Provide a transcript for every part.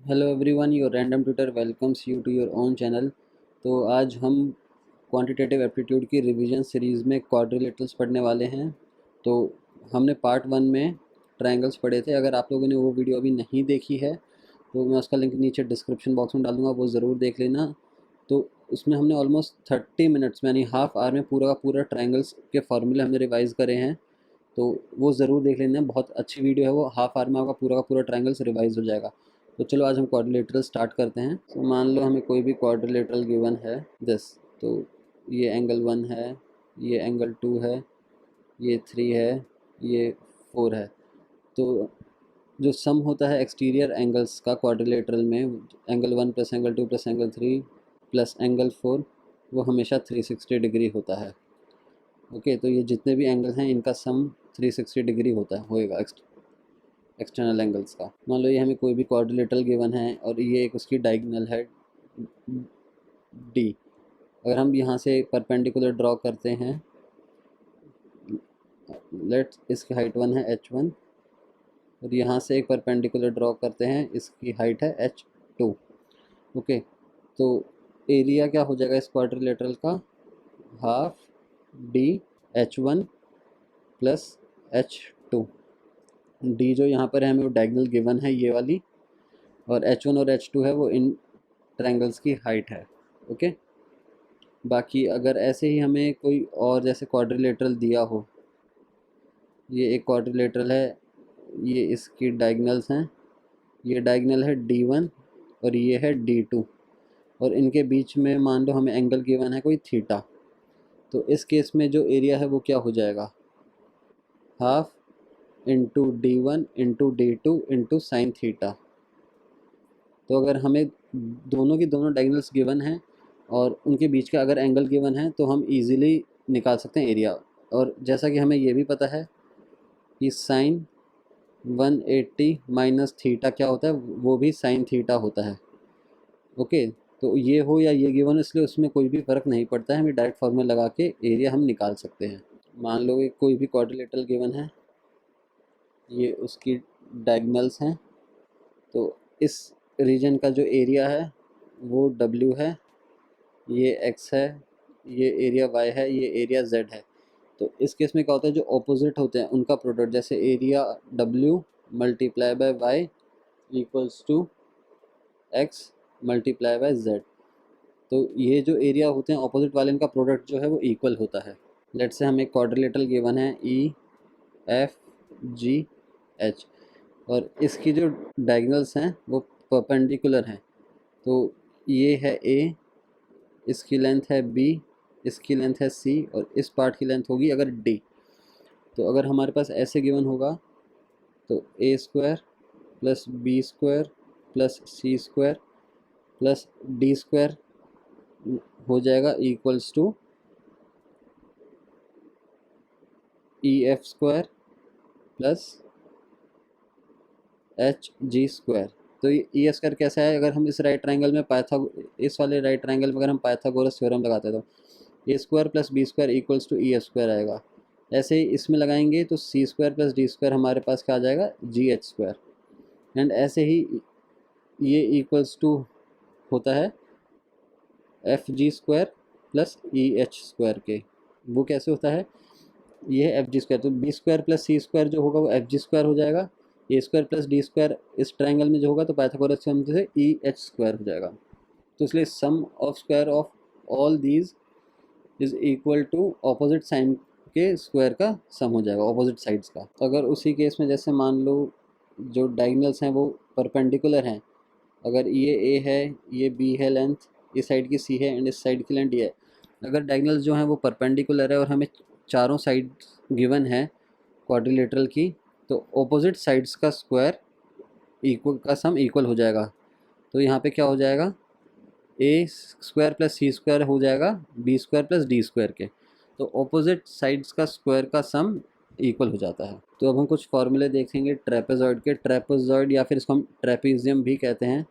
Hello everyone, your random tutor welcomes you to your own channel. तो आज हम quantitative aptitude की revision series में क्वाड्रिलेटरल्स पढ़ने वाले हैं। तो हमने पार्ट 1 में ट्रायंगल्स पढ़े थे। अगर आप लोगों ने वो वीडियो अभी नहीं देखी है तो मैं उसका लिंक नीचे डिस्क्रिप्शन बॉक्स में डाल दूँगा, वो ज़रूर देख लेना। तो उसमें हमने ऑलमोस्ट 30 मिनट्स यानी हाफ आवर में पूरा का पूरा ट्रायंगल्स के फॉर्मूले हमने रिवाइज़ करे हैं। तो वो ज़रूर देख लेना, बहुत अच्छी वीडियो है वो। हाफ आवर में आपका पूरा का पूरा ट्रायंगल्स रिवाइज हो जाएगा। तो चलो आज हम क्वाड्रिलेटरल स्टार्ट करते हैं। तो मान लो हमें कोई भी क्वाड्रिलेटरल गिवन है दिस। तो ये एंगल 1 है, ये एंगल 2 है, ये 3 है, ये 4 है। तो जो सम होता है एक्सटीरियर एंगल्स का क्वाड्रिलेटरल में, angle 1 plus angle 2 plus angle 3 plus angle 4, वो हमेशा 360 डिग्री होता है। ओके, तो ये जितने भी एंगल्स हैं इनका सम 360 डिग्री होएगा एक्सटर्नल एंगल्स का। मान लो ये हमें कोई भी क्वाड्रिलेटरल गिवन है और ये एक उसकी डायगोनल है डी। अगर हम यहाँ से परपेंडिकुलर ड्रॉ करते हैं, लेट्स इसकी हाइट 1 है h1, और यहाँ से एक परपेंडिकुलर ड्रॉ करते हैं, इसकी हाइट है h2। ओके, तो एरिया क्या हो जाएगा इस क्वाड्रिलेटरल का? Half D h1 plus h2। D जो यहाँ पर है हमें वो डायगोनल गिवन है ये वाली, और h1 और h2 है वो इन ट्रायंगल्स की हाइट है। ओके, बाकी अगर ऐसे ही हमें कोई और जैसे क्वाड्रिलेटरल दिया हो, ये एक क्वाड्रिलेटरल है, ये इसकी डायगोनल्स हैं, ये डायगोनल है D1 और ये है D2, और इनके बीच में मान लो हमें एंगल गिवन है कोई थीटा। तो इस केस में जो एरिया है वो क्या हो जाएगा? Half into D1 into D2 into sine theta. तो अगर हमें दोनों की दोनों डायगोनल्स गिवन हैं और उनके बीच का अगर एंगल गिवन है तो हम इजीली निकाल सकते हैं एरिया। और जैसा कि हमें ये भी पता है कि साइन 180 माइनस थीटा क्या होता है, वो भी साइन थीटा होता है। ओके, तो ये हो या ये गिवन, इसलिए उसमें कोई भी फ़र्क नहीं पड़ता है, हमें डायरेक्ट फॉर्मूला लगा के एरिया हम निकाल सकते हैं। मान लो कि कोई भी क्वाड्रिलेटरल गिवन है, ये उसकी डायगोनल्स हैं, तो इस रीजन का जो एरिया है वो W है, ये x है, ये एरिया y है, ये एरिया z है। तो इस केस में क्या होता है, जो ऑपोजिट होते हैं उनका प्रोडक्ट, जैसे area W multiply by y equals to x multiply by z। तो ये जो एरिया होते हैं ऑपोजिट वाले, इनका प्रोडक्ट जो है वो इक्वल होता है। लेट्स से हमें एक क्वाड्रिलेटरल गिवन है E F G H, और इसकी जो डायगोनल्स हैं वो परपेंडिकुलर हैं। तो ये है A, इसकी लेंथ है B, इसकी लेंथ है C, और इस पार्ट की लेंथ होगी अगर D। तो अगर हमारे पास ऐसे गिवन होगा तो A square plus B square plus C square plus D square हो जाएगा equals to EF square plus HG square. तो ये ई स्क्वायर कैसा है? अगर हम इस राइट ट्रायंगल में इस वाले राइट ट्रायंगल में अगर हम पाइथागोरस थ्योरम लगाते हैं तो A square plus B square equals to E square आएगा। ऐसे ही इसमें लगाएंगे तो C square plus D square हमारे पास क्या आ जाएगा? जी एच स्क्वायर। एंड ऐसे ही ये इक्वल्स टू होता है F G square plus E H square के। वो कैसे होता है? ये है एफ जी स्क्वायर, तो B square plus C square जो होगा वो एफ जी स्क्वायर हो जाएगा। A square plus D square इस ट्रायंगल में जो होगा तो पाइथागोरस थ्योरम से ई एच स्क्वायर हो जाएगा। तो इसलिए sum of square of all these is equal to opposite side के स्क्वायर का सम हो जाएगा, ऑपोजिट साइड्स का। अगर उसी केस में जैसे मान लो जो डायगोनल्स हैं वो परपेंडिकुलर हैं, अगर ये ए है, ये बी है लेंथ, इस साइड की सी है एंड इस साइड की लेंथ ये है। अगर डायगोनल्स जो हैं वो परपेंडिकुलर है और हमें चारों साइड गिवन है क्वाड्रिलेटरल की, तो ऑपोजिट साइड्स का स्क्वायर इक्वल का सम इक्वल हो जाएगा। तो यहाँ पे क्या हो जाएगा? A square plus C square हो जाएगा B square plus D square के। तो ऑपोजिट साइड्स का स्क्वायर का सम इक्वल हो जाता है। तो अब हम कुछ फॉर्मूले देखेंगे ट्रेपेजॉइड के। ट्रेपेजॉइड या फिर इसको हम ट्रेपीजियम भी कहते हैं।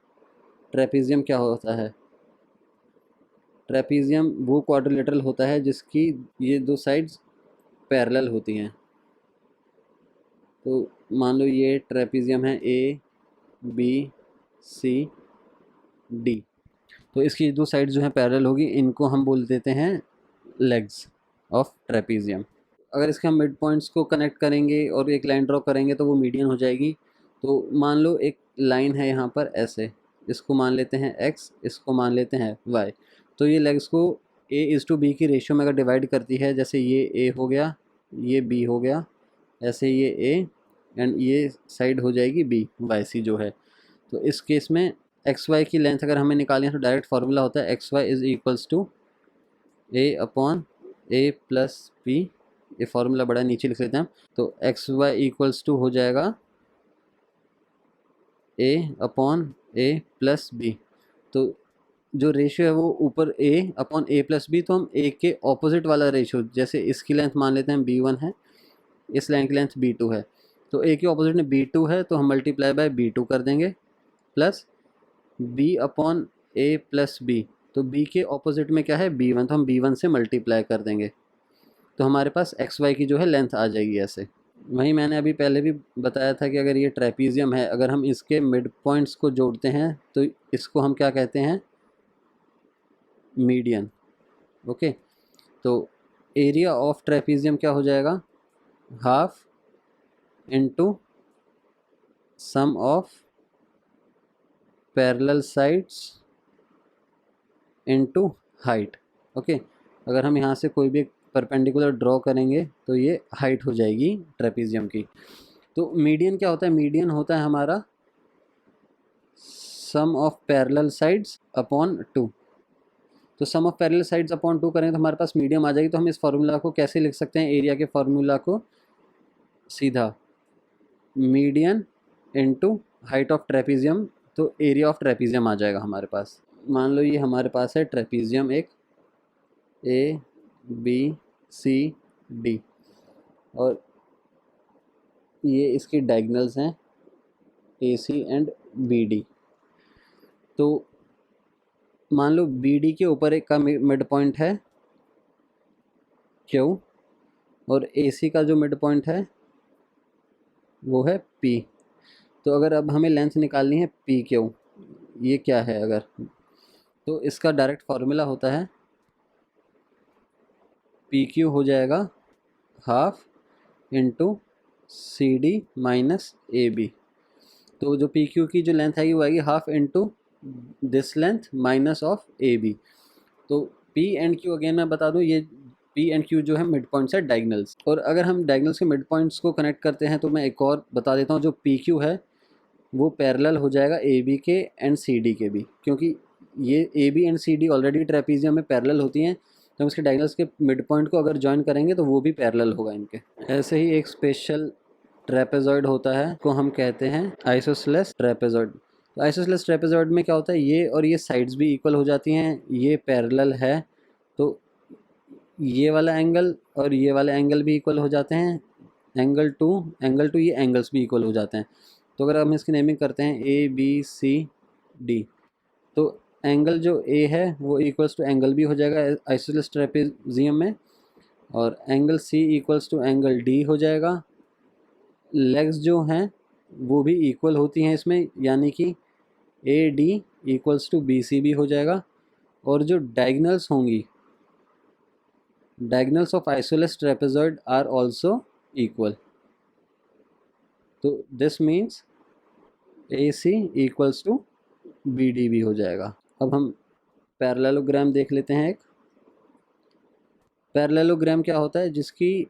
ट्रेपीजियम क्या होता है? ट्रेपीजियम वो क्वाड्रिलेटरल होता है जिसकी ये दो साइड्स पैरेलल होती हैं। तो मान लो ये ट्रेपीजियम है, ए बी सी डी। तो इसकी दो साइड जो है पैरेलल होगी, इनको हम बोल देते हैं लेग्स ऑफ ट्रेपीजियम। अगर इसके हम मिड पॉइंट्स को कनेक्ट करेंगे और एक लाइन ड्रॉ करेंगे तो वो मीडियन हो जाएगी। तो मान लो एक लाइन है यहाँ पर ऐसे, इसको मान लेते हैं x, इसको मान लेते हैं y। तो ये लेग्स को a:b की रेशियो में अगर डिवाइड करती है, जैसे ये a हो गया, ये b हो गया, ऐसे ये a एंड ये साइड हो जाएगी b, yc जो है। तो इस केस में एक्स वाई की लेंथ अगर हमें निकालनी है तो डायरेक्ट फार्मूला होता है X Y is equals to A upon A plus B. ये फार्मूला बड़ा नीचे लिख लेते हैं हम। तो एक्स वाई इक्वल्स टू हो जाएगा ए अपॉन ए प्लस बी। तो जो रेशियो है वो ऊपर ए अपॉन ए प्लस बी, तो हम ए के ऑपोजिट वाला रेशियो, जैसे इसकी लेंथ मान लेते हैं b1 है, इस लाइन की लेंथ b2 है, तो ए के ऑपोजिट में b2 है तो हम मल्टीप्लाई बाय b2 कर देंगे, plus b upon A plus B. तो b के ऑपोजिट में क्या है b1, तो हम b1 से मल्टीप्लाई कर देंगे, तो हमारे पास एक्स वाई की जो है लेंथ आ जाएगी ऐसे। वहीं मैंने अभी पहले भी बताया था कि अगर ये ट्रेपीजियम है, अगर हम इसके मिड पॉइंट्स को जोड़ते हैं तो इसको हम क्या कहते हैं, मीडियन। ओके, तो एरिया ऑफ ट्रेपीजियम क्या हो जाएगा, half into sum of parallel sides into height. Okay, अगर हम यहाँ से कोई भी एक परपेंडिकुलर ड्रॉ करेंगे तो ये हाइट हो जाएगी ट्रेपीजियम की। तो मीडियन क्या होता है, मीडियन होता है हमारा सम ऑफ पैरेलल साइड्स अपॉन 2। तो सम ऑफ पैरेलल साइड्स अपॉन 2 करेंगे तो हमारे पास मीडियम आ जाएगी। तो हम इस फार्मूला को कैसे लिख सकते हैं, एरिया के फार्मूला को सीधा median into height of trapezium, तो एरिया ऑफ ट्रेपीजियम आ जाएगा हमारे पास। मान लो ये हमारे पास है ट्रेपीजियम एक ए बी सी डी, और ये इसकी डायगोनल्स हैं A C and B D. तो मान लो बी डी के ऊपर एक का मिड पॉइंट है क्यू, और ए सी का जो मिड पॉइंट है वो है पी। तो अगर अब हमें लेंथ निकालनी है पी क्यू, ये क्या है अगर, तो इसका डायरेक्ट फार्मूला होता है पी क्यू हो जाएगा half into C D minus A B. तो जो पी क्यू की जो लेंथ आएगी वो आएगी half into this length minus of A B. तो पी एंड क्यू अगेन मैं बता दूं, ये पी एंड क्यू जो है मिड पॉइंट्स है डायगनल्स। और अगर हम डायगनल्स के मिड पॉइंट्स को कनेक्ट करते हैं तो मैं एक और बता देता हूँ, जो पी क्यू है वो पैरेलल हो जाएगा ए बी के एंड सी डी के भी, क्योंकि ये A B and C D already trapezium में पैरेलल होती हैं, तो हम इसके डायगनल्स के मिड पॉइंट को अगर ज्वाइन करेंगे तो वो भी पैरेलल होगा इनके। ऐसे ही एक स्पेशल ट्रेपेजॉइड होता है को हम कहते हैं आइसोसेलेस ट्रेपेजॉइड। तो आइसोसेलेस ट्रेपेजॉइड में क्या होता है, ये और ये साइड्स भी इक्वल हो जाती हैं, ये पैरेलल है, तो ये वाला एंगल और ये वाला एंगल भी इक्वल हो जाते हैं, एंगल टू ये एंगल्स भी इक्वल हो जाते हैं। तो अगर हम इसकी नेमिंग करते हैं ए बी सी डी, तो एंगल जो ए है वो इक्वल्स टू एंगल बी हो जाएगा आइसोसेलेस ट्रेपेजियम में, और angle C equals to angle D हो जाएगा। लेग्स जो हैं वो भी इक्वल होती हैं इसमें, यानी कि A D equals to B C भी हो जाएगा। और जो डायगनल्स होंगी, diagonals of isosceles trapezoid are also equal. तो this means A C equals to B D भी हो जाएगा। अब हम पैरेललोग्राम देख लेते हैं। एक पैरेललोग्राम क्या होता है, जिसकी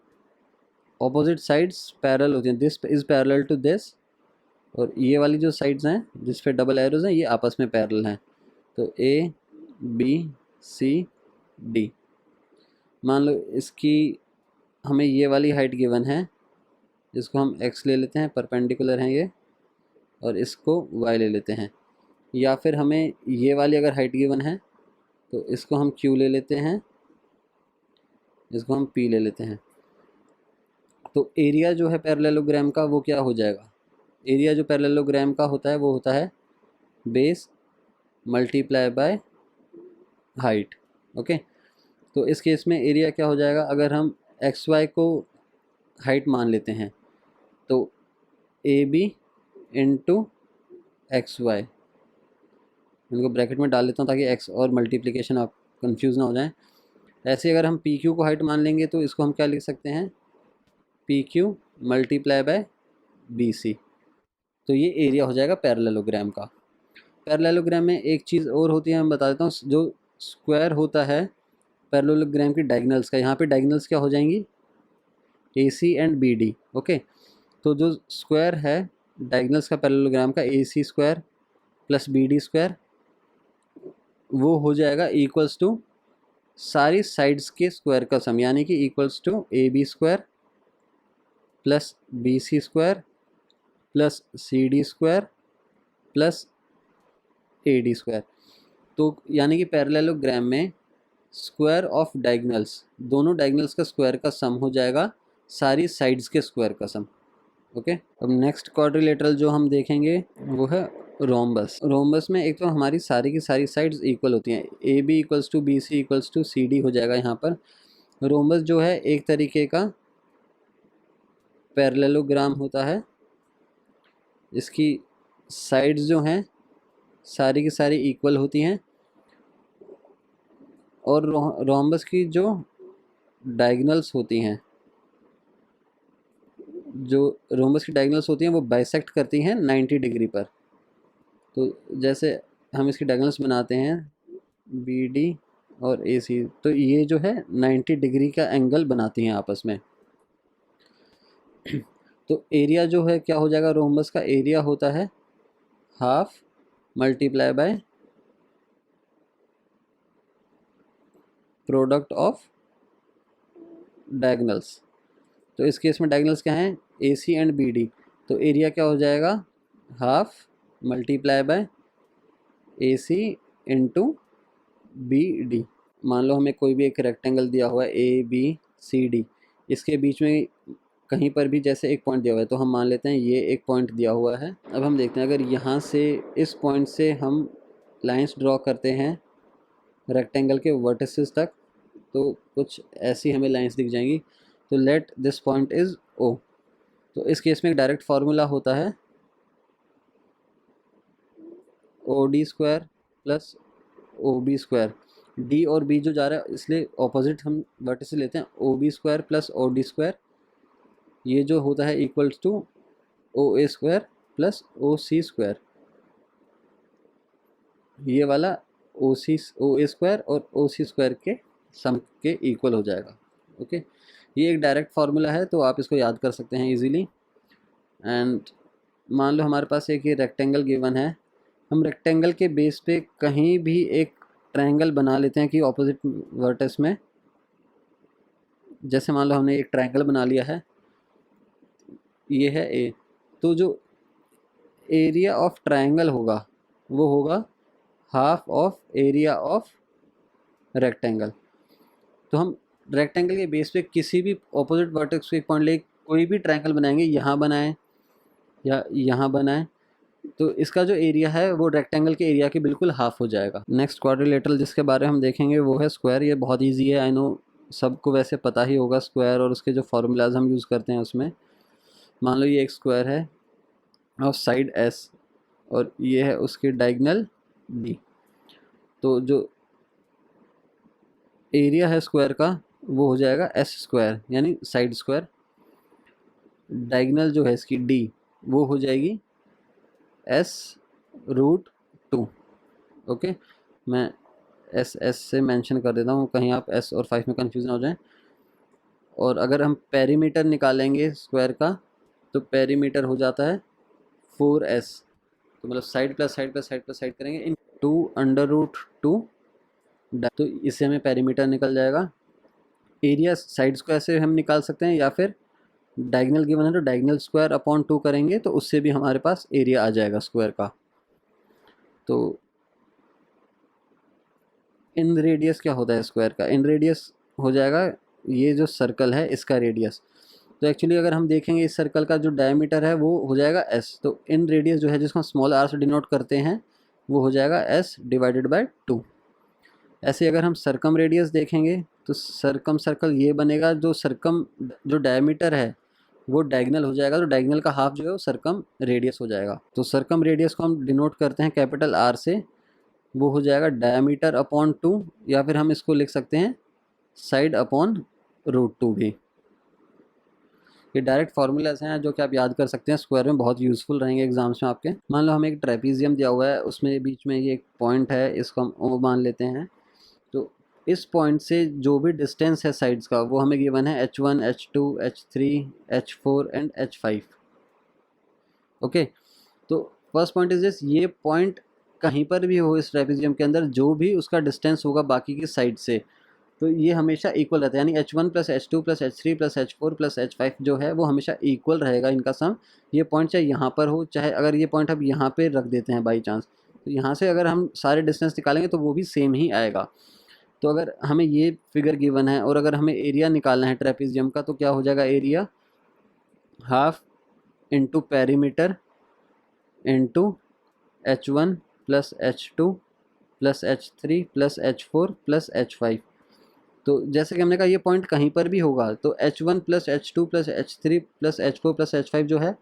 ऑपोजिट साइड्स पैरेलल होती हैं, this is parallel to this, और ये वाली जो साइड्स हैं जिस पे डबल एरोज हैं ये आपस में पैरेलल हैं। तो ए बी सी डी, मान लो इसकी हमें ये वाली हाइट गिवन है, जिसको हम x ले लेते हैं, परपेंडिकुलर हैं ये, और इसको y ले लेते हैं। या फिर हमें ये वाली अगर हाइट गिवन है तो इसको हम q ले लेते हैं, इसको हम p ले लेते हैं। तो एरिया जो है पैरेललोग्राम का वो क्या हो जाएगा, एरिया जो पैरेललोग्राम का होता है वो होता है base multiply by height. Okay, तो इस केस में एरिया क्या हो जाएगा, अगर हम एक्स वाई को हाइट मान लेते हैं तो A B into X Y, इनको ब्रैकेट में डाल देता हूँ ताकि एक्स और मल्टीप्लिकेशन आप कंफ्यूज ना हो जाए। ऐसे अगर हम पी क्यू को हाइट मान लेंगे तो इसको हम क्या लिख सकते हैं, P Q multiply by B C. तो ये एरिया हो जाएगा पैरेललोग्राम का। पैरेललोग्राम में एक चीज़ और होती है, मैं बता देता हूँ, जो स्क्वायर होता है पैरेललोग्राम की डायगोनल्स का, यहाँ पे डायगोनल्स क्या हो जाएंगी, A C and B D. Okay, तो जो स्क्वायर है डायगोनल्स का पैरेललोग्राम का, A C square plus B D square, वो हो जाएगा इक्वल्स टू सारी साइड्स के स्क्वायर का सम, यानी कि equals to A B square plus B C square plus C D square plus A D square. तो यानी कि पैरेललोग्राम में स्क्वायर ऑफ डायगोनल्स, दोनों डायगोनल्स का स्क्वायर का सम हो जाएगा सारी साइड्स के स्क्वायर का सम। ओके, अब नेक्स्ट क्वाड्रिलेटरल जो हम देखेंगे वो है रोम्बस। रोम्बस में एक तो हमारी सारी की सारी साइड्स इक्वल होती हैं, A B equals to B C equals to C D हो जाएगा यहाँ पर। रोम्बस जो है एक तरीके का पैरेललोग्राम होता है, इसकी साइड्स जो हैं सारी की सारी इक्वल होती हैं, और रोम्बस की जो डायगोनल्स होती हैं, जो रोम्बस की डायगोनल्स होती हैं वो बाइसेक्ट करती हैं 90 डिग्री पर। तो जैसे हम इसकी डायगोनल्स बनाते हैं बी डी और ए सी, तो ये जो है 90 डिग्री का एंगल बनाती हैं आपस में। तो एरिया जो है क्या हो जाएगा, रोम्बस का एरिया होता है half multiply by product of diagonals. तो इस केस में डायगोनल्स क्या हैं, A C and B D, तो एरिया क्या हो जाएगा, half multiply by A C into B D. मान लो हमें कोई भी एक रेक्टेंगल दिया हुआ है ए बी सी डी, इसके बीच में कहीं पर भी जैसे एक पॉइंट दिया हुआ है, तो हम मान लेते हैं ये एक पॉइंट दिया हुआ है। अब हम देखते हैं अगर यहाँ से इस पॉइंट से हम लाइंस ड्रॉ करते हैं रेक्टेंगल के वर्टिसेस तक, तो कुछ ऐसी हमें लाइंस दिख जाएंगी। तो let this point is O. तो इस केस में एक डायरेक्ट फार्मूला होता है O D square plus O B square. D और बी जो जा रहा है इसलिए ऑपोजिट हम वर्टिसेस लेते हैं, O B square plus O D square, ये जो होता है equals to O A square plus O C square. ये वाला ओ ए स्क्वायर और ओ सी स्क्वायर के सम के इक्वल हो जाएगा। ओके, ये एक डायरेक्ट फार्मूला है तो आप इसको याद कर सकते हैं इजीली। एंड मान लो हमारे पास एक ये रेक्टेंगल गिवन है, हम रेक्टेंगल के बेस पे कहीं भी एक ट्रायंगल बना लेते हैं कि ऑपोजिट वर्टेक्स में। जैसे मान लो हमने एक ट्रायंगल बना लिया है, ये है ए, तो जो एरिया ऑफ ट्रायंगल होगा वो होगा half of area of rectangle. तो हम रेक्टेंगल के बेस पे किसी भी ऑपोजिट वर्टेक्स को एक पॉइंट ले कोई भी ट्रायंगल बनाएंगे, यहाँ बनाएं या यहाँ बनाएं, तो इसका जो एरिया है वो रेक्टेंगल के एरिया के बिल्कुल हाफ हो जाएगा। नेक्स्ट क्वाड्रिलेटरल जिसके बारे में हम देखेंगे वो है स्क्वायर। ये बहुत ईजी है, आई नो सबको वैसे पता ही होगा स्क्वायर और उसके जो फार्मूलाज हम यूज़ करते हैं उसमें। मान लो ये एक स्क्वायर है और साइड एस और ये है उसकी डायगोनल डी, तो जो एरिया है स्क्वायर का वो हो जाएगा एस स्क्वायर यानी साइड स्क्वायर। डायगोनल जो है इसकी डी वो हो जाएगी S√2। ओके, मैं एस से मेंशन कर देता हूँ, कहीं आप S और 5 में कंफ्यूज ना हो जाएं। और अगर हम पेरीमीटर निकालेंगे स्क्वायर का तो पेरीमीटर हो जाता है 4S, तो मतलब side plus side plus side plus side करेंगे इन 2√2, तो इससे हमें पेरीमीटर निकल जाएगा। एरिया साइड्स को ऐसे हम निकाल सकते हैं, या फिर डायगोनल गिवन है तो डायगोनल स्क्वायर अपॉन 2 करेंगे तो उससे भी हमारे पास एरिया आ जाएगा स्क्वायर का। तो इन रेडियस क्या होता है स्क्वायर का, इन रेडियस हो जाएगा ये जो सर्कल है इसका रेडियस। तो एक्चुअली अगर हम देखेंगे इस सर्कल का जो डायमीटर है वो हो जाएगा s, तो इन रेडियस जो है जिसको हम स्मॉल r से डिनोट करते हैं वो हो जाएगा s डिवाइडेड बाय 2। ऐसे अगर हम सरकम रेडियस देखेंगे तो सरकम सर्कल ये बनेगा, जो डायमीटर है वो डायगोनल हो जाएगा, तो डायगोनल का हाफ जो है वो सरकम रेडियस हो जाएगा। तो सरकम रेडियस को हम डिनोट करते हैं कैपिटल R से, वो हो जाएगा डायमीटर अपॉन 2, या फिर हम इसको लिख सकते हैं साइड अपॉन √2 भी। ये डायरेक्ट फार्मूलाज हैं जो कि आप याद कर सकते हैं, स्क्वायर में बहुत यूज़फुल रहेंगे एग्जाम्स में आपके। मान लो हमें एक ट्रेपीजियम दिया हुआ है, उसमें बीच में ये एक पॉइंट है, इसको हम ओ मान लेते हैं। तो इस पॉइंट से जो भी डिस्टेंस है साइड्स का वो हमें गिवन है h1, h2, h3, h4 and h5। Okay, तो फर्स्ट पॉइंट इज दिस, ये पॉइंट कहीं पर भी हो इस ट्रेपीजियम के अंदर, जो भी उसका डिस्टेंस होगा बाकी की साइड से, तो ये हमेशा इक्वल रहता है, यानी h1 plus h2 plus h3 plus h4 plus h5 जो है वो हमेशा इक्वल रहेगा इनका सम। ये पॉइंट चाहे यहाँ पर हो, चाहे अगर ये पॉइंट अब यहाँ पे रख देते हैं बाई चांस, तो यहाँ से अगर हम सारे डिस्टेंस निकालेंगे तो वो भी सेम ही आएगा। तो अगर हमें ये फिगर गिवन है और अगर हमें एरिया निकालना है ट्रेपीजियम का, तो क्या हो जाएगा, area half into perimeter into h1 plus h2 plus h3 plus h4 plus h5। तो जैसे कि हमने कहा ये पॉइंट कहीं पर भी होगा, तो h1 plus h2 plus h3 plus h4 plus h5 जो है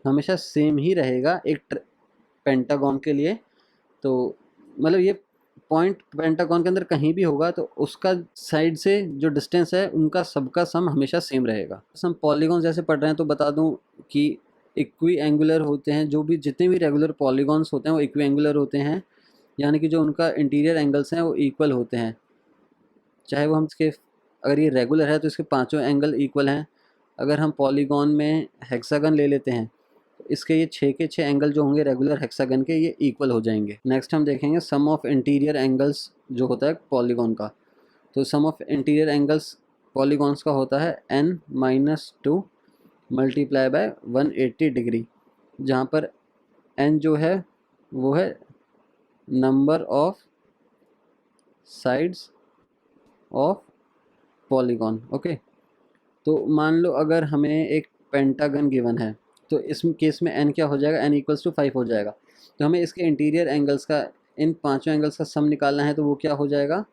हमेशा सेम ही रहेगा एक पेंटागन के लिए। तो मतलब ये पॉइंट पेंटागन के अंदर कहीं भी होगा तो उसका साइड से जो डिस्टेंस है उनका सबका सम हमेशा सेम रहेगा। हम पॉलीगॉन जैसे पढ़ रहे हैं तो बता दूं कि इक्वी एंगुलर होते हैं, जो भी जितने भी रेगुलर पॉलीगॉन्स होते हैं वो इक्वी एंगुलर होते हैं, यानी कि जो उनका इंटीरियर एंगल्स हैं वो इक्वल होते हैं। चाहे वो हम इसके, अगर ये रेगुलर है तो इसके पांचों एंगल इक्वल हैं। अगर हम पॉलीगॉन में हेक्सागन ले लेते हैं तो इसके ये 6 के 6 एंगल जो होंगे रेगुलर हेक्सागन के, ये इक्वल हो जाएंगे। नेक्स्ट हम देखेंगे सम ऑफ इंटीरियर एंगल्स जो होता है पॉलीगॉन का। तो सम ऑफ इंटीरियर एंगल्स पॉलीगॉन्स का होता है n-2 मल्टीप्लाई बाय 180 डिग्री, जहाँ पर n जो है वो है number of sides of polygon. Okay, तो मान लो अगर हमें एक पेंटागन गिवन है, तो इस केस में n क्या हो जाएगा, n इक्वल्स टू 5 हो जाएगा। तो हमें इसके इंटीरियर एंगल्स का, इन पांचों एंगल्स का सम निकालना है, तो वो क्या हो जाएगा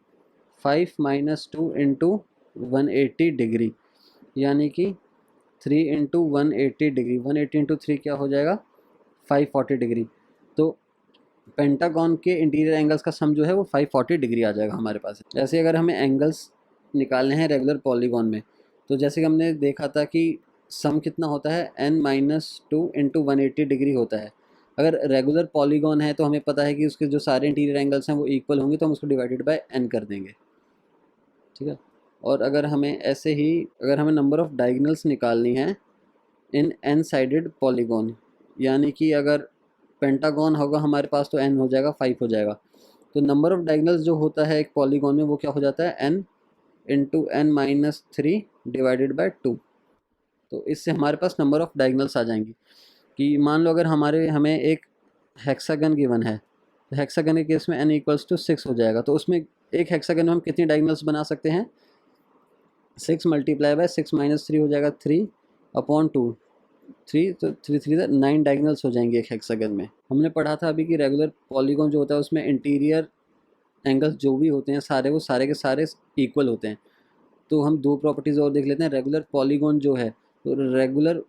5 माइनस 2 इंटू 180 डिग्री, यानी कि 3 इंटू 180 डिग्री, 180 इंटू 3 क्या हो जाएगा 540 डिग्री। तो पेंटागन के इंटीरियर एंगल्स का सम जो है वो 540 डिग्री आ जाएगा हमारे पास। जैसे अगर हमें एंगल्स निकालने हैं रेगुलर पॉलीगॉन में, तो जैसे कि हमने देखा था कि सम कितना होता है n-2 इंटू 180 डिग्री होता है। अगर रेगुलर पॉलीगॉन है तो हमें पता है कि उसके जो सारे इंटीरियर एंगल्स हैं वो इक्वल होंगे, तो हम उसको डिवाइडेड बाय n कर देंगे, ठीक है। और अगर हमें ऐसे ही, अगर हमें नंबर ऑफ़ डायगोनल्स निकालनी है इन n साइडेड पॉलीगॉन, यानी कि अगर पेंटागन होगा हमारे पास तो n हो जाएगा 5 हो जाएगा। तो नंबर ऑफ़ डायगोनल्स जो होता है एक पॉलीगॉन में वो क्या हो जाता है n into n-3 divided by 2। तो इससे हमारे पास नंबर ऑफ़ डायगोनल्स आ जाएंगी। कि मान लो अगर हमें एक हेक्सागन गिवन है, तो हेक्सागन के केस में n इक्वल्स टू 6 हो जाएगा। तो उसमें एक हेक्सागन में हम कितनी डायगोनल्स बना सकते हैं, 6 मल्टीप्लाई बाय 6 माइनस 3 हो जाएगा 3 अपॉन 2, 3 तो 3 3 9 डायगोनल्स हो जाएंगे एक हेक्सागन में। हमने पढ़ा था अभी कि रेगुलर पॉलीगॉन जो होता है उसमें इंटीरियर एंगल्स जो भी होते हैं सारे, वो सारे के सारे इक्वल होते हैं। तो हम दो प्रॉपर्टीज़ और देख लेते हैं। रेगुलर पॉलीगॉन जो है, तो रेगुलर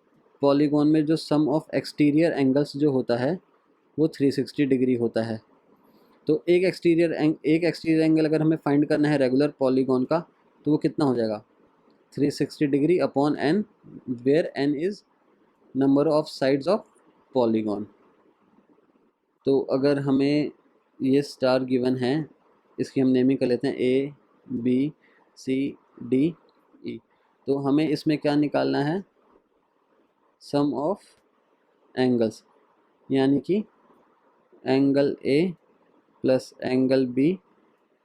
पॉलीगॉन में जो सम ऑफ एक्सटीरियर एंगल्स जो होता है वो 360 डिग्री होता है। तो एक एक्सटीरियर एंगल अगर हमें फाइंड करना है रेगुलर पॉलीगॉन का, तो वो कितना हो जाएगा 360 degree upon n, where n is number of sides of polygon. तो अगर हमें ये स्टार गिवन है, इसकी हम नेमिंग कर लेते हैं A B C D E। तो हमें इसमें क्या निकालना है, सम ऑफ एंगल्स, यानी कि angle A plus angle B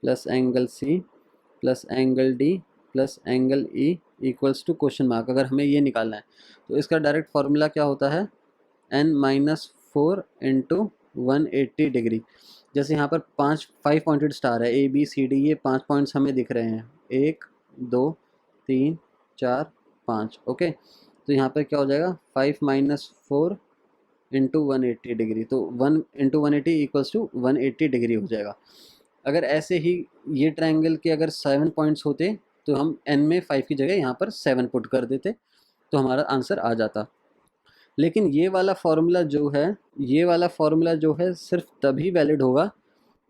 plus angle C plus angle D plus angle E equals to question mark. अगर हमें ये निकालना है तो इसका डायरेक्ट फार्मूला क्या होता है, n-4 इंटू 180 डिग्री। जैसे यहाँ पर 5 पॉइंटेड स्टार है A B C D, ये 5 पॉइंट्स हमें दिख रहे हैं, 1 2 3 4 5। ओके, तो यहाँ पर क्या हो जाएगा 5 माइनस 4 इंटू 180 डिग्री, तो 1 इंटू 180 इक्वल्स टू 180 डिग्री हो जाएगा। अगर ऐसे ही ये ट्रायंगल के अगर 7 पॉइंट्स होते तो हम n में 5 की जगह यहाँ पर 7 पुट कर देते तो हमारा आंसर आ जाता। लेकिन ये वाला फार्मूला जो है, ये वाला फार्मूला जो है सिर्फ तभी वैलिड होगा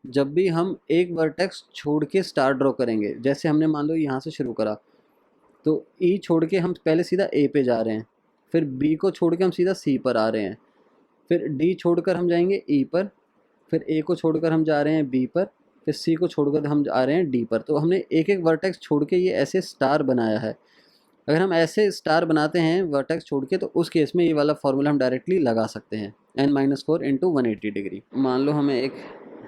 जब भी हम एक वर्टेक्स छोड़ के स्टार ड्रॉ करेंगे, जैसे हमने मान लो यहाँ से शुरू करा, तो ई छोड़ के हम पहले सीधा ए पे जा रहे हैं, फिर बी को छोड़ के हम सीधा सी पर आ रहे हैं, फिर डी छोड़कर हम जाएंगे ई पर, फिर ए को छोड़कर हम जा रहे हैं बी पर, फिर सी को छोड़कर हम आ रहे हैं डी पर। तो हमने एक एक वर्टेक्स छोड़ के ये ऐसे स्टार बनाया है। अगर हम ऐसे स्टार बनाते हैं वर्टेक्स छोड़ के, तो उस केस में ये वाला फार्मूला हम डायरेक्टली लगा सकते हैं, n-4 इंटू 180 डिग्री। मान लो हमें एक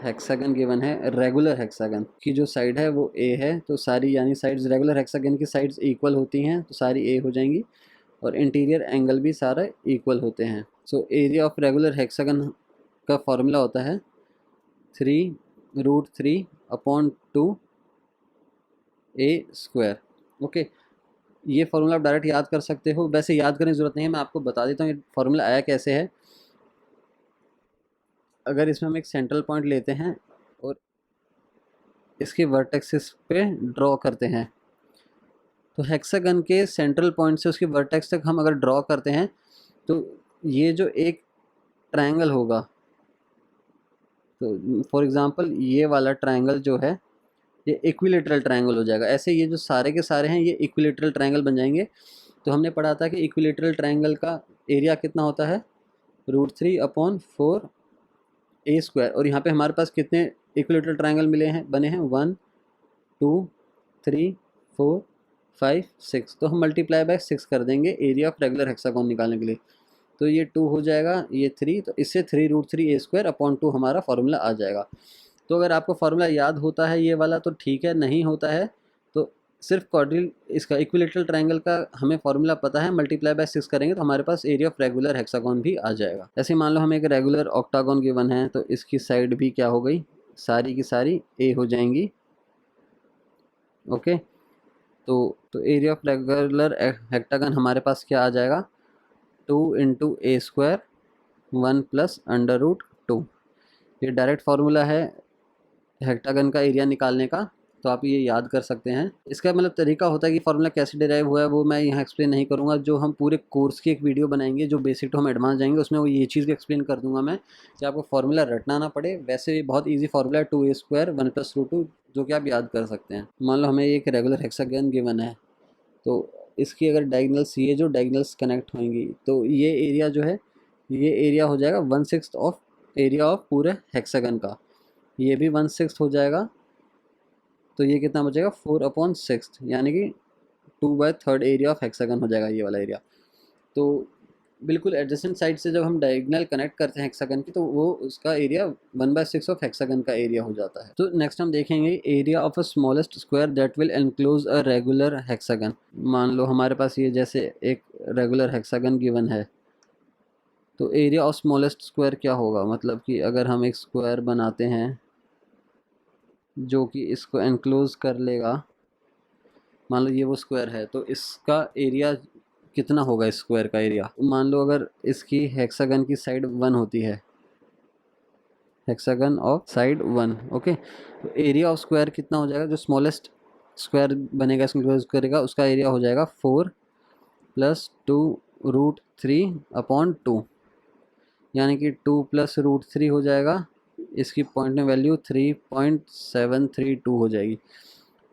हेक्सागन गिवन है, रेगुलर हेक्सागन की जो साइड है वो ए है, तो सारी यानी साइड्स रेगुलर हेक्सागन की साइड्स इक्वल होती हैं, तो सारी ए हो जाएंगी, और इंटीरियर एंगल भी सारे इक्वल होते हैं। So area of regular hexagon का फॉर्मूला होता है 3√3/2 ए स्क्वायर। ओके, ये फार्मूला आप डायरेक्ट याद कर सकते हो, वैसे याद करने की ज़रूरत नहीं है, मैं आपको बता देता हूँ ये फार्मूला आया कैसे है। अगर इसमें हम एक सेंट्रल पॉइंट लेते हैं और इसके वर्टेक्सेस पे ड्रॉ करते हैं, तो हेक्सागन के सेंट्रल पॉइंट से उसके वर्टेक्स तक हम अगर ड्रॉ करते हैं, तो ये जो एक ट्रायंगल होगा, तो फॉर एग्ज़ाम्पल ये वाला ट्रायंगल जो है ये इक्विलेटरल ट्रायंगल हो जाएगा। ऐसे ये जो सारे के सारे हैं ये इक्विलेटरल ट्रायंगल बन जाएंगे। तो हमने पढ़ा था कि इक्विलेटरल ट्रायंगल का एरिया कितना होता है, √3/4 ए स्क्वायर। और यहाँ पे हमारे पास कितने इक्विलेटरल ट्रायंगल मिले हैं, बने हैं 1 2 3 4 5 6। तो हम मल्टीप्लाई बाय 6 कर देंगे एरिया ऑफ रेगुलर हेक्सागोन निकालने के लिए। तो ये 2 हो जाएगा, ये 3, तो इससे 3√3a² हमारा फार्मूला आ जाएगा। तो अगर आपको फार्मूला याद होता है ये वाला तो ठीक है, नहीं होता है तो सिर्फ क्वाड्रिल इसका इक्विलेटरल ट्रायंगल का हमें फार्मूला पता है, मल्टीप्लाई बाय 6 करेंगे तो हमारे पास एरिया ऑफ रेगुलर हेक्सागोन भी आ जाएगा। ऐसे मान लो हमें एक रेगुलर ऑक्टागोन गिवन है, तो इसकी साइड भी क्या हो गई, सारी की सारी ए हो जाएंगी। ओके, तो एरिया ऑफ रेगुलर हेक्टागन हमारे पास क्या आ जाएगा, 2 × a² 1 + √2। ये डायरेक्ट फार्मूला है हेक्टागन का एरिया निकालने का, तो आप ये याद कर सकते हैं। इसका मतलब तरीका होता है कि फार्मूला कैसे डिराइव हुआ है वो मैं यहाँ एक्सप्लेन नहीं करूँगा, जो हम पूरे कोर्स की एक वीडियो बनाएंगे जो बेसिक टू हम एडवांस जाएंगे उसमें वो ये चीज़ भी एक्सप्लेन कर दूंगा मैं, कि आपको फार्मूला रटना ना पड़े। वैसे बहुत ईजी फार्मूला है 2a² 1 + √2, जो कि आप याद कर सकते हैं। मान लो हमें एक रेगुलर हेक्सागन गिवन है, तो इसकी अगर डायगनल्स, ये जो डायगनल्स कनेक्ट होंगी, तो ये एरिया जो है ये एरिया हो जाएगा 1/6 ऑफ एरिया ऑफ पूरे हेक्सागन का, ये भी 1/6 हो जाएगा। तो ये कितना बचेगा, 4/6, यानी कि 2/3 एरिया ऑफ हेक्सागन हो जाएगा ये वाला एरिया। तो बिल्कुल एडजेसेंट साइड से जब हम डायगोनल कनेक्ट करते हैं हेक्सागन की, तो वो उसका एरिया 1/6 ऑफ हेक्सागन का एरिया हो जाता है। तो नेक्स्ट हम देखेंगे area of a smallest square that will enclose a regular hexagon. मान लो हमारे पास ये जैसे एक रेगुलर हेक्सागन गिवन है, तो एरिया ऑफ स्मॉलेस्ट स्क्वायर क्या होगा, मतलब कि अगर हम एक स्क्वायर बनाते हैं जो कि इसको एनक्लोज कर लेगा, मान लो ये वो स्क्वायर है, तो इसका एरिया कितना होगा, इस स्क्वायर का एरिया। मान लो अगर इसकी हेक्सागन की साइड 1 होती है, हेक्सागन ऑफ साइड 1, ओके, तो एरिया ऑफ स्क्वायर कितना हो जाएगा, जो स्मॉलेस्ट स्क्वायर बनेगा इसको एनक्लोज करेगा उसका एरिया हो जाएगा 4 + 2√3/2, यानी कि 2 + √3 हो जाएगा, इसकी पॉइंट में वैल्यू 3.732 हो जाएगी।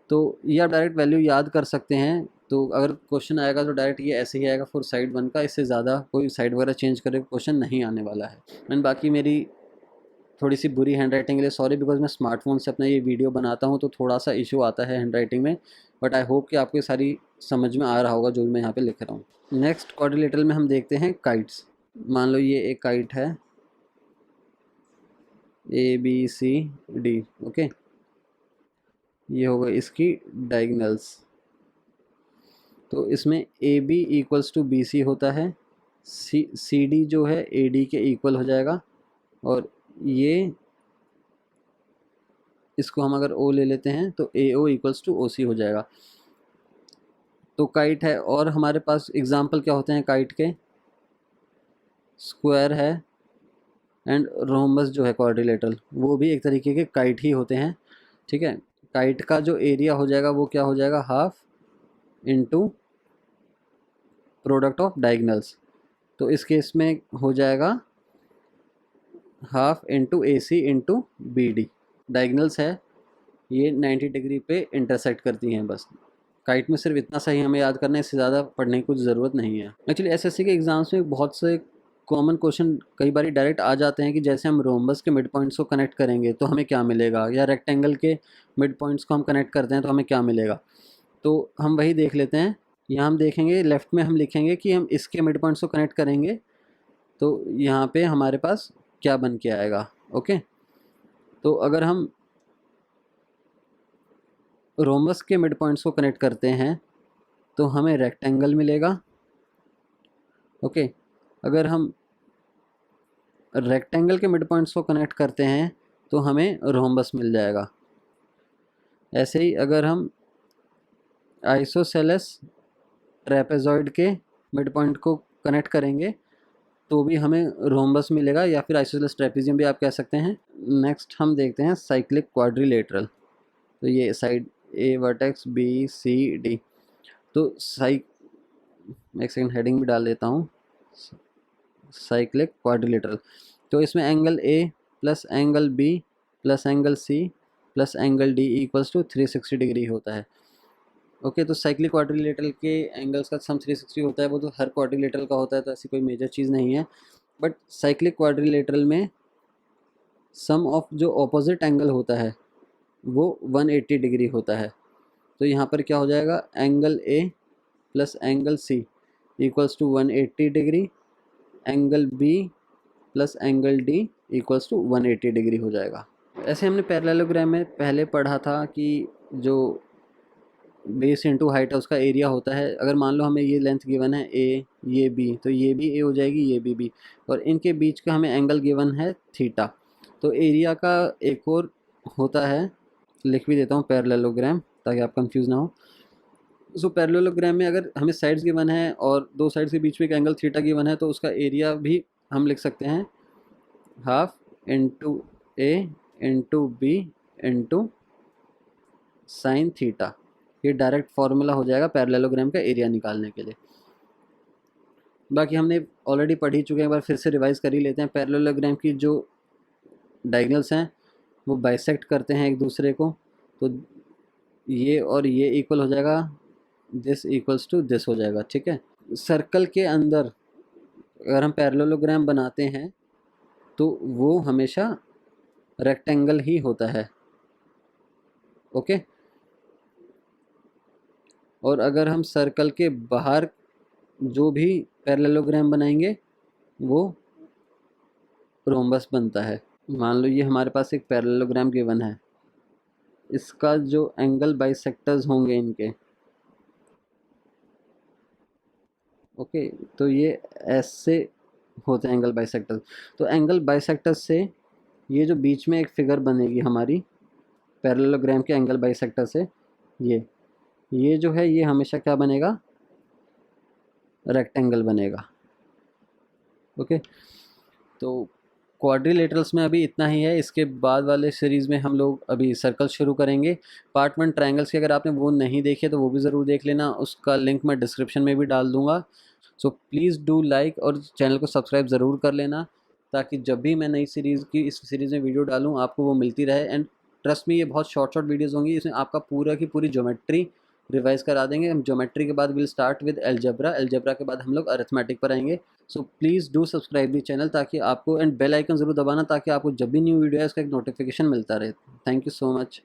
तो ये आप डायरेक्ट वैल्यू याद कर सकते हैं। तो अगर क्वेश्चन आएगा तो डायरेक्ट ये ऐसे ही आएगा फॉर साइड 1 का, इससे ज़्यादा कोई साइड वगैरह चेंज करे क्वेश्चन नहीं आने वाला है। एंड बाकी मेरी थोड़ी सी बुरी हैंड राइटिंग के लिए सॉरी, बिकॉज मैं स्मार्टफोन से अपना ये वीडियो बनाता हूँ तो थोड़ा सा इशू आता है हैंड राइटिंग में, बट आई होप कि आपको सारी समझ में आ रहा होगा जो भी मैं यहाँ पे लिख रहा हूँ। नेक्स्ट क्वाड्रिलेटरल में हम देखते हैं काइट्स। मान लो ये एक काइट है ABCD, ओके, ये होगा इसकी डायगनल्स। तो इसमें AB = BC होता है, CD जो है AD के इक्वल हो जाएगा, और ये इसको हम अगर O ले लेते हैं तो AO = OC हो जाएगा। तो काइट है, और हमारे पास एग्जाम्पल क्या होते हैं काइट के, स्क्वायर है एंड रोम्बस जो है क्वाड्रिलेटरल, वो भी एक तरीके के काइट ही होते हैं। ठीक है, काइट का जो एरिया हो जाएगा वो क्या हो जाएगा, half into product of diagonals. तो इस केस में हो जाएगा half into AC into BD। Diagonals है ये 90 डिग्री पे इंटरसेक्ट करती हैं बस। काइट में सिर्फ इतना सही हमें याद करना है, इससे ज़्यादा पढ़ने की कुछ ज़रूरत नहीं है। एक्चुअली एसएससी के एग्ज़ाम्स में बहुत से कॉमन क्वेश्चन कई बार डायरेक्ट आ जाते हैं कि जैसे हम रोम्बस के मिड पॉइंट्स को कनेक्ट करेंगे तो हमें क्या मिलेगा, या रेक्टेंगल के मिड पॉइंट्स को हम कनेक्ट करते हैं तो हमें क्या मिलेगा। तो हम वही देख लेते हैं। यहाँ हम देखेंगे लेफ़्ट में हम लिखेंगे कि हम इसके मिड पॉइंट्स को कनेक्ट करेंगे तो यहाँ पे हमारे पास क्या बन के आएगा। ओके, तो अगर हम रोम्बस के मिड पॉइंट्स को कनेक्ट करते हैं तो हमें रेक्टेंगल मिलेगा। ओके, अगर हम रेक्टेंगल के मिड पॉइंट्स को कनेक्ट करते हैं तो हमें रोम्बस मिल जाएगा। ऐसे ही अगर हम आइसोसेलेस ट्रेपेजॉइड के मिड पॉइंट को कनेक्ट करेंगे तो भी हमें रोम्बस मिलेगा, या फिर आइसोसेलेस ट्रेपेजियम भी आप कह सकते हैं। नेक्स्ट हम देखते हैं साइक्लिक क्वाड्रिलेटरल। तो ये साइड ए वर्टेक्स बी सी डी, तो एक सेकंड हेडिंग भी डाल देता हूँ, साइक्लिक क्वाड्रिलेटरल। तो इसमें angle A plus angle B plus angle C plus angle D equals to 360 degree होता है। ओके, तो साइक्लिक क्वाड्रिलेटरल के एंगल्स का सम 360 होता है। वो तो हर क्वाड्रिलेटरल का होता है, तो ऐसी कोई मेजर चीज़ नहीं है। बट साइक्लिक क्वाड्रिलेटरल में सम ऑफ जो ऑपोजिट एंगल होता है वो 180 डिग्री होता है। तो यहाँ पर क्या हो जाएगा, angle A plus angle C equals to 180 degree, angle B plus angle D equals to 180 degree हो जाएगा। ऐसे हमने पैरेललोग्राम में पहले पढ़ा था कि जो बेस इंटू हाइट है उसका एरिया होता है। अगर मान लो हमें ये लेंथ गिवन है ए, ये बी, तो ये भी ए हो जाएगी, ये भी बी, और इनके बीच का हमें एंगल गिवन है थीटा। तो एरिया का एक और होता है, लिख भी देता हूँ, पैरेललोग्राम, ताकि आप कंफ्यूज ना हो। सो पैरेललोग्राम में अगर हमें साइड्स गिवन है और दो साइड्स के बीच में एक एंगल थीटा गिवन है तो उसका एरिया भी हम लिख सकते हैं half into A into B into sine theta. ये डायरेक्ट फार्मूला हो जाएगा पैरेललोग्राम का एरिया निकालने के लिए। बाकी हमने ऑलरेडी पढ़ ही चुके हैं, एक बार फिर से रिवाइज कर ही लेते हैं। पैरेललोग्राम की जो डायगोनल्स हैं वो बाइसेक्ट करते हैं एक दूसरे को, तो ये और ये इक्वल हो जाएगा, दिस इक्वल्स टू दिस हो जाएगा। ठीक है, सर्कल के अंदर अगर हम पैरेललोग्राम बनाते हैं तो वो हमेशा रेक्टेंगल ही होता है। ओके, और अगर हम सर्कल के बाहर जो भी पैरेललोग्राम बनाएंगे वो रोम्बस बनता है। मान लो ये हमारे पास एक पैरेललोग्राम गिवन है, इसका जो एंगल बाइसेक्टर्स होंगे इनके, ओके, तो ये ऐसे होते हैं एंगल बाइसेक्टर्स। तो एंगल बाइसेक्टर्स से ये जो बीच में एक फिगर बनेगी हमारी पैरेललोग्राम के एंगल बाइसेक्टर से, ये जो है ये हमेशा क्या बनेगा, रेक्टेंगल बनेगा। ओके, तो क्वाड्रिलेटरल्स में अभी इतना ही है। इसके बाद वाले सीरीज़ में हम लोग अभी सर्कल शुरू करेंगे। पार्ट 1 ट्रायंगल्स के अगर आपने वो नहीं देखे तो वो भी ज़रूर देख लेना, उसका लिंक मैं डिस्क्रिप्शन में भी डाल दूँगा। सो प्लीज़ डू लाइक और चैनल को सब्सक्राइब ज़रूर कर लेना, ताकि जब भी मैं नई सीरीज़ की इस सीरीज़ में वीडियो डालूँ आपको वो मिलती रहे। एंड ट्रस्ट में ये बहुत शॉर्ट वीडियोज़ होंगी, इसमें आपका पूरा की पूरी ज्योमेट्री रिवाइज करा देंगे। हम ज्योमेट्री के बाद विल स्टार्ट विद अलजेब्रा के बाद हम लोग अरिथमेटिक पर आएंगे। So please do subscribe the channel, ताकि आपको, एंड बेल आइकन ज़रूर दबाना ताकि आपको जब भी न्यू वीडियो है उसका एक नोटिफिकेशन मिलता रहे। Thank you so much.